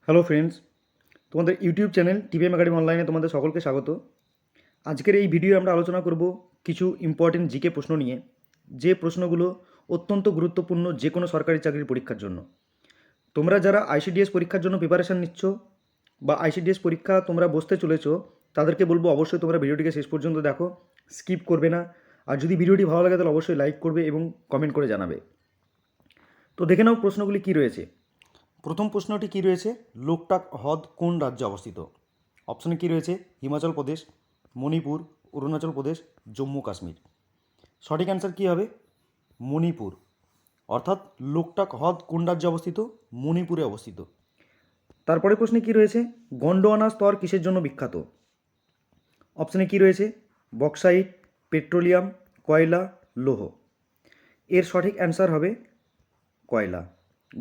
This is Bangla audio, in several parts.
হ্যালো ফ্রেন্ডস, তোমাদের ইউটিউব চ্যানেল টিভিএম একাডেমি অনলাইনে তোমাদের সকলকে স্বাগত। আজকের এই ভিডিও আমরা আলোচনা করব কিছু ইম্পর্টেন্ট জিকে প্রশ্ন নিয়ে, যে প্রশ্নগুলো অত্যন্ত গুরুত্বপূর্ণ যে কোনো সরকারি চাকরির পরীক্ষার জন্য। তোমরা যারা আইসিডিএস পরীক্ষার জন্য প্রিপারেশান নিচ্ছ বা আইসিডিএস পরীক্ষা তোমরা বসতে চলেছো, তাদেরকে বলবো অবশ্যই তোমরা ভিডিওটিকে শেষ পর্যন্ত দেখো, স্কিপ করবে না। আর যদি ভিডিওটি ভালো লাগে তাহলে অবশ্যই লাইক করবে এবং কমেন্ট করে জানাবে। তো দেখে নাও প্রশ্নগুলি কী রয়েছে। প্রথম প্রশ্নটি কী রয়েছে, লোকটাক হ্রদ কোন রাজ্যে অবস্থিত? অপশানে কী রয়েছে, হিমাচল প্রদেশ, মণিপুর, অরুণাচল প্রদেশ, জম্মু কাশ্মীর। সঠিক অ্যান্সার কী হবে, মণিপুর। অর্থাৎ লোকটাক হ্রদ কোন রাজ্যে অবস্থিত? মণিপুরে অবস্থিত। তারপরে প্রশ্নে কী রয়েছে, গন্ডোয়ানা স্তর কিসের জন্য বিখ্যাত? অপশানে কী রয়েছে, বক্সাইট, পেট্রোলিয়াম, কয়লা, লৌহ। এর সঠিক অ্যান্সার হবে কয়লা।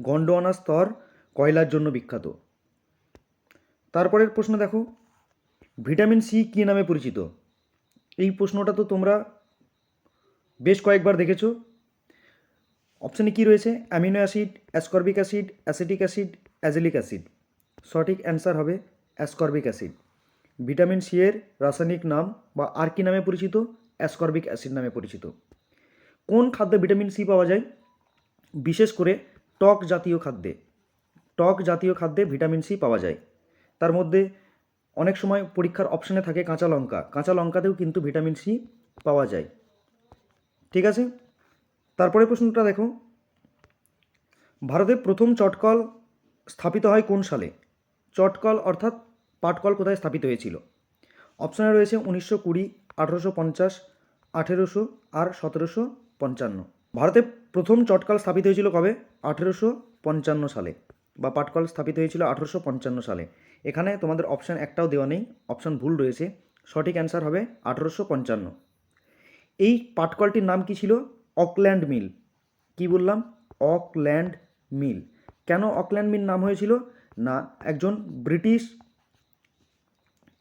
গন্ডোয়ানা স্তর কয়লার জন্য বিখ্যাত। তারপরের প্রশ্ন দেখো, ভিটামিন সি কী নামে পরিচিত? এই প্রশ্নটা তো তোমরা বেশ কয়েকবার দেখেছো। অপশানে কী রয়েছে, amino acid, ascorbic acid, acetic acid, azelaic acid. সঠিক অ্যান্সার হবে অ্যাসকর্বিক অ্যাসিড। ভিটামিন সি এর রাসায়নিক নাম বা আর কি নামে পরিচিত? অ্যাসকর্বিক অ্যাসিড নামে পরিচিত। কোন খাদ্যে ভিটামিন সি পাওয়া যায়? বিশেষ করে টক জাতীয় খাদ্যে। টক জাতীয় খাদ্যে ভিটামিন সি পাওয়া যায়। তার মধ্যে অনেক সময় পরীক্ষার অপশানে থাকে কাঁচা লঙ্কা, কাঁচা লঙ্কাতেও কিন্তু ভিটামিন সি পাওয়া যায়। ঠিক আছে, তারপরে প্রশ্নটা দেখো, ভারতে প্রথম চটকল স্থাপিত হয় কোন সালে? চটকল অর্থাৎ পাটকল কোথায় স্থাপিত হয়েছিল? অপশানে রয়েছে 1920, 1850, 1800 আর 1755। ভারতে প্রথম চটকল স্থাপিত হয়েছিল কবে? 1855 সালে, বা পাটকল স্থাপিত হয়েছিল 1855 সালে। এখানে তোমাদের অপশান একটাও দেওয়া নেই, অপশান ভুল রয়েছে। সঠিক অ্যান্সার হবে 1855। এই পাটকলটির নাম কি ছিল? অকল্যান্ড মিল। কি বললাম? অকল্যান্ড মিল। কেন অকল্যান্ড মিল নাম হয়েছিল? না, একজন ব্রিটিশ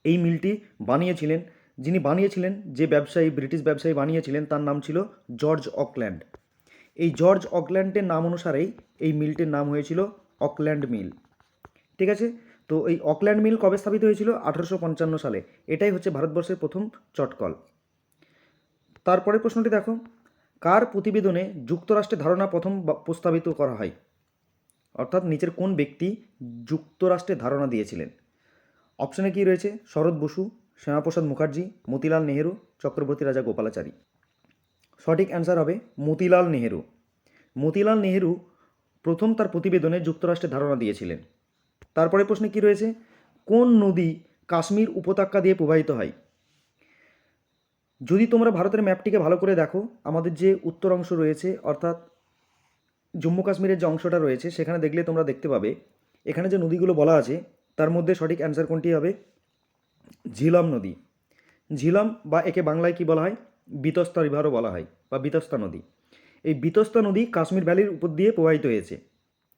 এই মিলটি বানিয়েছিলেন। যিনি বানিয়েছিলেন, যে ব্যবসায়ী, ব্রিটিশ ব্যবসায়ী বানিয়েছিলেন, তার নাম ছিল জর্জ অকল্যান্ড। এই জর্জ অকল্যান্ডের নাম অনুসারেই এই মিলটির নাম হয়েছিল অকল্যান্ড মিল। ঠিক আছে, তো এই অকল্যান্ড মিল কবে স্থাপিত হয়েছিল? 1855 সালে। এটাই হচ্ছে ভারতবর্ষের প্রথম চটকল। তারপরে প্রশ্নটি দেখো, কার প্রতিবেদনে যুক্তরাষ্ট্রের ধারণা প্রথম প্রস্তাবিত করা হয়? অর্থাৎ নিচের কোন ব্যক্তি যুক্তরাষ্ট্রের ধারণা দিয়েছিলেন? অপশানে কি রয়েছে, শরৎ বসু, শ্যামাপ্রসাদ মুখার্জি, মতিলাল নেহেরু, চক্রবর্তী রাজা গোপালাচারী। সঠিক অ্যান্সার হবে মতিলাল নেহেরু। মতিলাল নেহেরু প্রথম তার প্রতিবেদনে যুক্তরাষ্ট্রের ধারণা দিয়েছিলেন। তারপরে প্রশ্নে কি রয়েছে, কোন নদী কাশ্মীর উপত্যকা দিয়ে প্রবাহিত হয়? যদি তোমরা ভারতের ম্যাপটিকে ভালো করে দেখো, আমাদের যে উত্তর অংশ রয়েছে, অর্থাৎ জম্মু কাশ্মীরের যে অংশটা রয়েছে, সেখানে দেখলে তোমরা দেখতে পাবে এখানে যে নদীগুলো বলা আছে তার মধ্যে সঠিক অ্যান্সার কোনটি হবে? ঝিলম নদী। ঝিলম, বা একে বাংলায় কি বলা হয়? বিতস্তা রিভারও বলা হয়, বা বিতস্তা নদী। এই বিতস্তা নদী কাশ্মীর ভ্যালির উপর দিয়ে প্রবাহিত হয়েছে।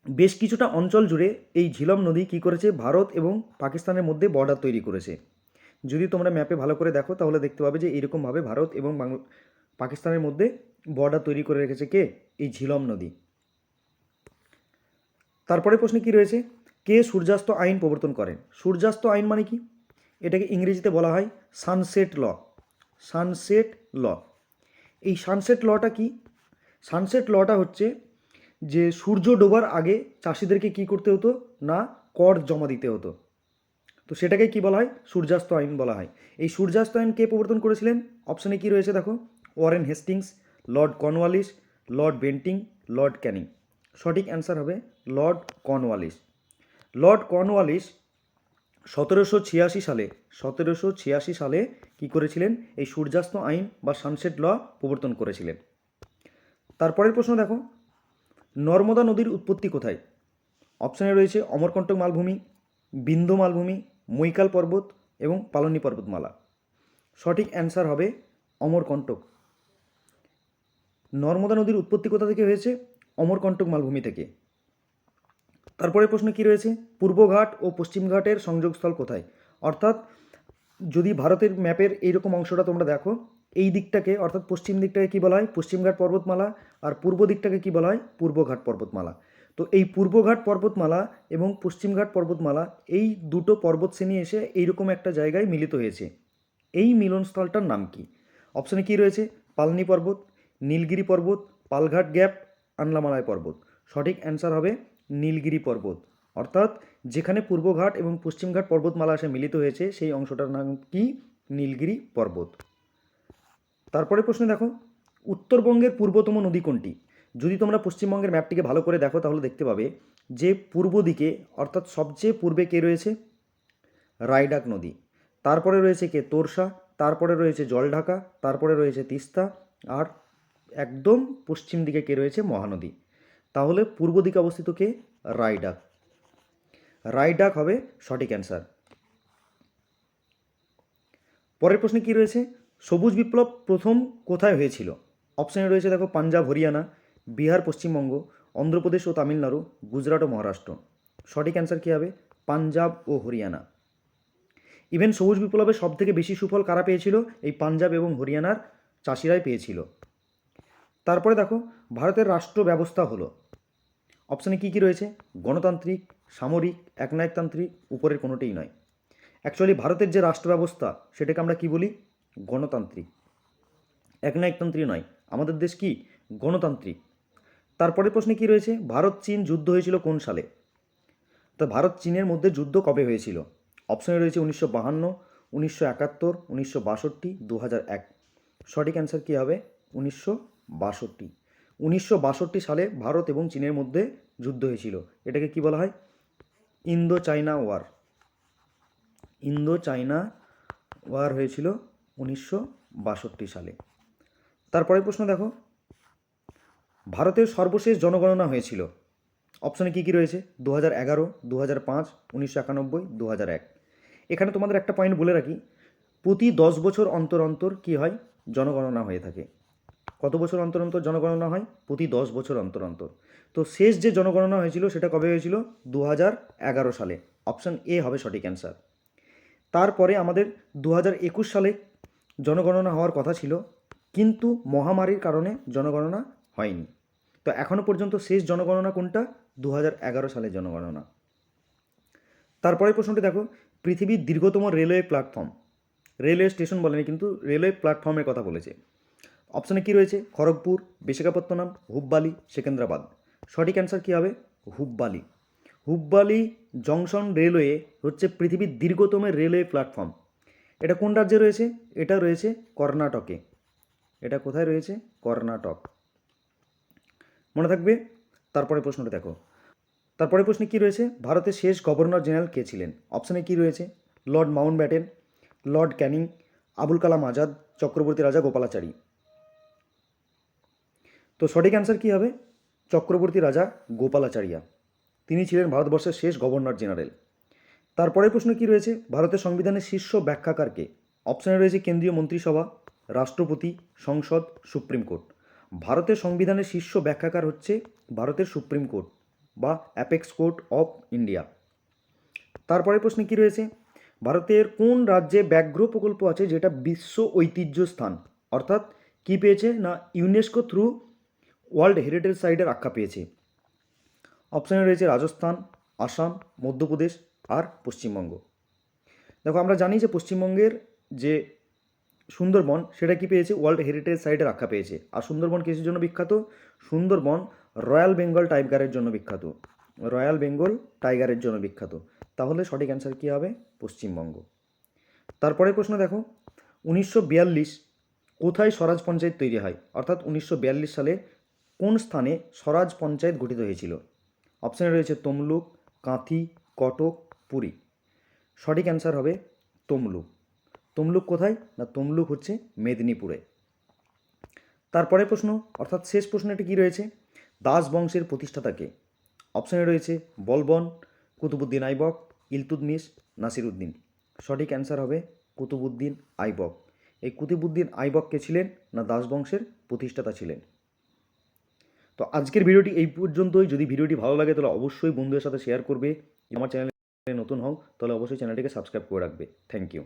বেশ কিছুটা অঞ্চল জুড়ে এই ঝিলম নদী কী করেছে? ভারত এবং পাকিস্তানের মধ্যে বর্ডার তৈরি করেছে। যদি তোমরা ম্যাপে ভালো করে দেখো তাহলে দেখতে পাবে যে এইরকমভাবে ভারত এবং পাকিস্তানের মধ্যে বর্ডার তৈরি করে রেখেছে কে? এই ঝিলম নদী। তারপরে প্রশ্নে কি রয়েছে, কে সূর্যাস্ত আইন প্রবর্তন করেন? সূর্যাস্ত আইন মানে কি? এটাকে ইংরেজিতে বলা হয় সানসেট ল। সানসেট ল। এই সানসেট লটা কি? সানসেট লটা হচ্ছে যে সূর্য ডোবার আগে চাষিদেরকে কি করতে হতো? না, কর জমা দিতে হতো। তো সেটাকে কি বলা হয়? সূর্যাস্ত আইন বলা হয়। এই সূর্যাস্ত আইন কে প্রবর্তন করেছিলেন? অপশানে কি রয়েছে দেখো, Warren Hastings, Lord Cornwallis, Lord Bentinck, Lord Canning. সঠিক অ্যান্সার হবে লর্ড কর্নওয়ালিস। লর্ড কর্নওয়ালিস 1786 সালে কি করেছিলেন? এই সূর্যাস্ত আইন বা সানসেট ল প্রবর্তন করেছিলেন। তারপরের প্রশ্ন দেখো, নর্মদা নদীর উৎপত্তি কোথায়? অপশানে রয়েছে অমরকণ্টক মালভূমি, বিন্ধ্য মালভূমি, মৈকাল পর্বত এবং পালনি পর্বতমালা। সঠিক অ্যান্সার হবে অমরকণ্টক। নর্মদা নদীর উৎপত্তি কোথা থেকে হয়েছে? অমরকণ্টক মালভূমি থেকে। তারপরে প্রশ্ন কি রয়েছে, পূর্বঘাট ও পশ্চিমঘাটের সংযোগস্থল কোথায়? অর্থাৎ যদি ভারতের ম্যাপের এইরকম অংশটা তোমরা দেখো, এই দিকটাকে অর্থাৎ পশ্চিম দিকটাকে কী বলা হয়? পশ্চিমঘাট পর্বতমালা। আর পূর্ব দিকটাকে কী বলা হয়? পূর্বঘাট পর্বতমালা। তো এই পূর্বঘাট পর্বতমালা এবং পশ্চিমঘাট পর্বতমালা এই দুটো পর্বতশ্রেণী এসে এইরকম একটা জায়গায় মিলিত হয়েছে। এই মিলনস্থলটার নাম কি? অপশানে কি রয়েছে? পালনি পর্বত, নীলগিরি পর্বত, পালঘাট গ্যাপ, আনলামালাই পর্বত। সঠিক অ্যান্সার হবে নীলগিরি পর্বত। অর্থাৎ যেখানে পূর্বঘাট এবং পশ্চিমঘাট পর্বতমালা এসে মিলিত হয়েছে সেই অংশটার নাম কি? নীলগিরি পর্বত। তারপরে প্রশ্ন দেখো, উত্তরবঙ্গের পূর্বতম নদী কোনটি? যদি তোমরা পশ্চিমবঙ্গের ম্যাপটিকে ভালো করে দেখো তাহলে দেখতে পাবে যে পূর্ব দিকে অর্থাৎ সবচেয়ে পূর্বে কে রয়েছে? রায়ডাক নদী। তারপরে রয়েছে কে? তোরসা। তারপরে রয়েছে জলঢাকা। তারপরে রয়েছে তিস্তা। আর একদম পশ্চিম দিকে কে রয়েছে? মহানদী। তাহলে পূর্ব দিকে অবস্থিত কে? রায়ডাক। রায়ডাক হবে সঠিক অ্যান্সার। পরের প্রশ্নে কি রয়েছে? সবুজ বিপ্লব প্রথম কোথায় হয়েছিল? অপশানে রয়েছে দেখো পাঞ্জাব, হরিয়ানা, বিহার, পশ্চিমবঙ্গ, অন্ধ্রপ্রদেশ ও তামিলনাড়ু, গুজরাট ও মহারাষ্ট্র। সঠিক অ্যান্সার কী হবে? পাঞ্জাব ও হরিয়ানা। ইভেন সবুজ বিপ্লবের সব থেকে বেশি সুফল কারা পেয়েছিল? এই পাঞ্জাব এবং হরিয়ানার চাষিরাই পেয়েছিল। তারপরে দেখো ভারতের রাষ্ট্র ব্যবস্থা হলো, অপশানে কী কী রয়েছে? গণতান্ত্রিক, সামরিক, একনায়কতান্ত্রিক, উপরের কোনোটিই নয়। অ্যাকচুয়ালি ভারতের যে রাষ্ট্র ব্যবস্থা সেটাকে আমরা কি বলি? গণতান্ত্রিক। একনায়কতন্ত্রী নয়, আমাদের দেশ কি? গণতান্ত্রিক। তারপরের প্রশ্নে কি রয়েছে? ভারত চীন যুদ্ধ হয়েছিল কোন সালে? তো ভারত চীনের মধ্যে যুদ্ধ কবে হয়েছিল? অপশানে রয়েছে 1952, 1971, 1962, 2001। সঠিক অ্যান্সার কী হবে? 1962। 1962 সালে ভারত এবং চীনের মধ্যে যুদ্ধ হয়েছিল। এটাকে কি বলা হয়? ইন্দো চাইনা ওয়ার। ইন্দো চাইনা ওয়ার হয়েছিল 1962 সালে। তারপরের প্রশ্ন দেখো, ভারতের সর্বশেষ জনগণনা হয়েছিল। অপশানে কী কী রয়েছে? 2011, 2005, 1991, 2001। এখানে তোমাদের একটা পয়েন্ট বলে রাখি, প্রতি 10 বছর অন্তর অন্তর কী হয়? জনগণনা হয়ে থাকে। কত বছর অন্তর অন্তর জনগণনা হয়? প্রতি 10 বছর অন্তর অন্তর। তো শেষ যে জনগণনা হয়েছিল সেটা কবে হয়েছিল? 2011 সালে। অপশান এ হবে সঠিক অ্যান্সার। তারপরে আমাদের 2021 সালে জনগণনা হওয়ার কথা ছিল, কিন্তু মহামারীর কারণে জনগণনা হয়নি। তো এখনও পর্যন্ত শেষ জনগণনা কোনটা? 2011 সালের জনগণনা। তারপরে প্রশ্নটি দেখো, পৃথিবীর দীর্ঘতম রেলওয়ে প্ল্যাটফর্ম, রেলওয়ে স্টেশন বলেনি কিন্তু রেলওয়ে প্ল্যাটফর্মের কথা বলেছে। অপশানে কি রয়েছে? খড়গপুর, বিশাখাপত্তনম, হুব্বালি, সেকেন্দ্রাবাদ। সঠিক অ্যান্সার কী হবে? হুব্বালি। হুব্বালি জংশন রেলওয়ে হচ্ছে পৃথিবীর দীর্ঘতম রেলওয়ে প্ল্যাটফর্ম। এটা কোন রাজ্যে রয়েছে? এটা রয়েছে কর্ণাটকে। এটা কোথায় রয়েছে? কর্ণাটক। মনে থাকবে। তারপরে প্রশ্নটা দেখো, তারপরে প্রশ্নে কী রয়েছে? ভারতের শেষ গভর্নর জেনারেল কে ছিলেন? অপশানে কী রয়েছে? Lord Mountbatten, Lord Canning, Abul Kalam Azad, Chakravarti Raja Gopalachari. তো সঠিক অ্যান্সার কী হবে? চক্রবর্তী রাজা গোপালাচারিয়া। তিনি ছিলেন ভারতবর্ষের শেষ গভর্নর জেনারেল। তারপরের প্রশ্ন কী রয়েছে? ভারতের সংবিধানের শীর্ষ ব্যাখ্যাকার কে? অপশানে রয়েছে কেন্দ্রীয় মন্ত্রিসভা, রাষ্ট্রপতি, সংসদ, সুপ্রিম কোর্ট। ভারতের সংবিধানের শীর্ষ ব্যাখ্যাকার হচ্ছে ভারতের সুপ্রিম কোর্ট বা অ্যাপেক্স কোর্ট অফ ইন্ডিয়া। তারপরের প্রশ্নে কী রয়েছে? ভারতের কোন রাজ্যে ব্যাঘ্র প্রকল্প আছে যেটা বিশ্ব ঐতিহ্য স্থান, অর্থাৎ কী পেয়েছে? না ইউনেস্কো থ্রু ওয়ার্ল্ড হেরিটেজ সাইটের আখ্যা পেয়েছে। অপশানে রয়েছে রাজস্থান, আসাম, মধ্যপ্রদেশ আর পশ্চিমবঙ্গ। দেখো আমরা জানি যে পশ্চিমবঙ্গের যে সুন্দরবন সেটা কি পেয়েছে? ওয়ার্ল্ড হেরিটেজ সাইটের আখ্যা পেয়েছে। আর সুন্দরবন কিসের জন্য বিখ্যাত? সুন্দরবন রয়্যাল বেঙ্গল টাইগারের জন্য বিখ্যাত। রয়্যাল বেঙ্গল টাইগারের জন্য বিখ্যাত। তাহলে সঠিক অ্যান্সার কী হবে? পশ্চিমবঙ্গ। তারপরে প্রশ্ন দেখো, 1942 কোথায় স্বরাজ পঞ্চায়েত তৈরি হয়? অর্থাৎ 1942 সালে কোন স্থানে স্বরাজ পঞ্চায়েত গঠিত হয়েছিল? অপশানে রয়েছে তমলুক, কাঁথি, কটক, পুরী। সঠিক অ্যান্সার হবে তমলুক। তমলুক কোথায়? না তমলুক হচ্ছে মেদিনীপুরে। তারপরে প্রশ্ন অর্থাৎ শেষ প্রশ্নটি কী রয়েছে? দাস বংশের প্রতিষ্ঠাতাকে? অপশানে রয়েছে বলবন, কুতুবুদ্দিন আইবক, ইলতুৎমিশ, নাসিরুদ্দিন। সঠিক অ্যান্সার হবে কুতুবুদ্দিন আইবক। এই কুতুবুদ্দিন আইবক কে ছিলেন? না দাস বংশের প্রতিষ্ঠাতা ছিলেন। তো আজকের ভিডিওটি এই পর্যন্তই। যদি ভিডিওটি ভালো লাগে তাহলে অবশ্যই বন্ধুদের সাথে শেয়ার করবে। আমার চ্যানেলে নতুন হও তাহলে অবশ্যই চ্যানেলটিকে সাবস্ক্রাইব করে রাখবে। Thank you.